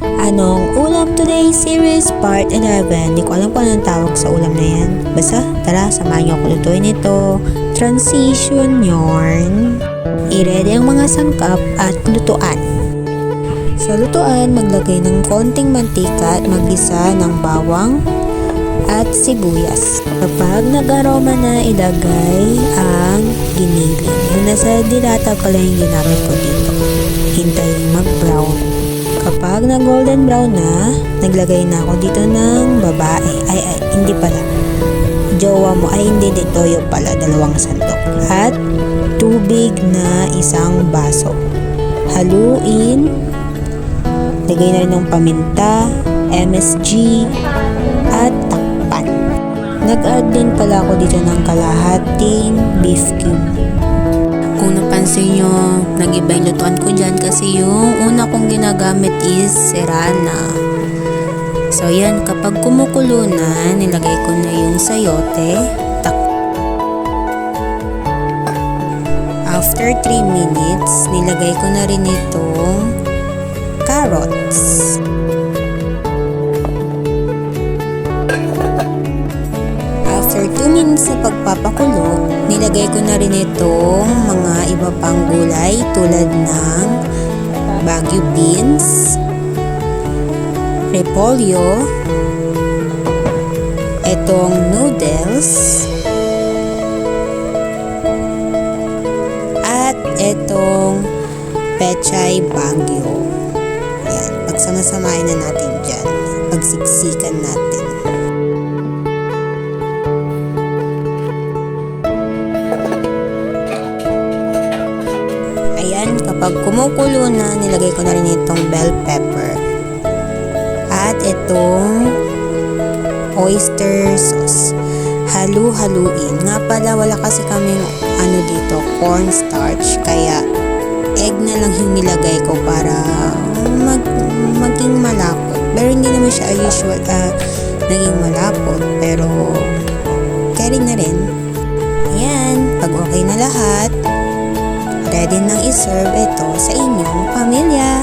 Anong ulam today series part 11? Di ko alam kung anong tawag sa ulam na yan. Basta, tara, samahan niyo ako lutuin ito. Transition yarn. I-ready ang mga sangkap at lutuan. Sa lutuan, maglagay ng konting mantika at magisa ng bawang at sibuyas. Kapag nag-aroma na, ilagay ang giniling. Yung nasa dilata pala yung ginamit ko dito. Hintayin mag-brown. Kapag na-golden brown na, naglagay na ako dito ng babae. Ay, hindi pala. Jowa mo, hindi, toyo pala, 2 sandok. At tubig na 1 baso. Haluin. Lagay na rin ng paminta, MSG, at takpan. Nag-add din pala ako dito ng kalahating beef cube. Kung napansin nyo, nag-iba yung lutuan ko dyan kasi yung una kong ginagamit is serrana. So yan, kapag kumukulo na, nilagay ko na yung sayote. After 3 minutes, nilagay ko na rin itong carrots. After 2 minutes na pagpapakulo, nilagay ko na rin itong mga iba pang gulay tulad ng Baguio beans, repolyo, itong noodles, at itong pechay Baguio. Ayan, pagsama-samahin na natin dyan, pagsiksikan natin. Ayan, kapag kumukulo na, nilagay ko na rin itong bell pepper. At itong oyster sauce. Halu-haluin. Nga pala, wala kasi kaming dito, cornstarch. Kaya, egg na lang yung nilagay ko para maging malapot. Pero hindi naman siya usual naging malapot. Pero, carry na rin. Ayan, pag okay na lahat, ready nang iserve ito sa inyong pamilya.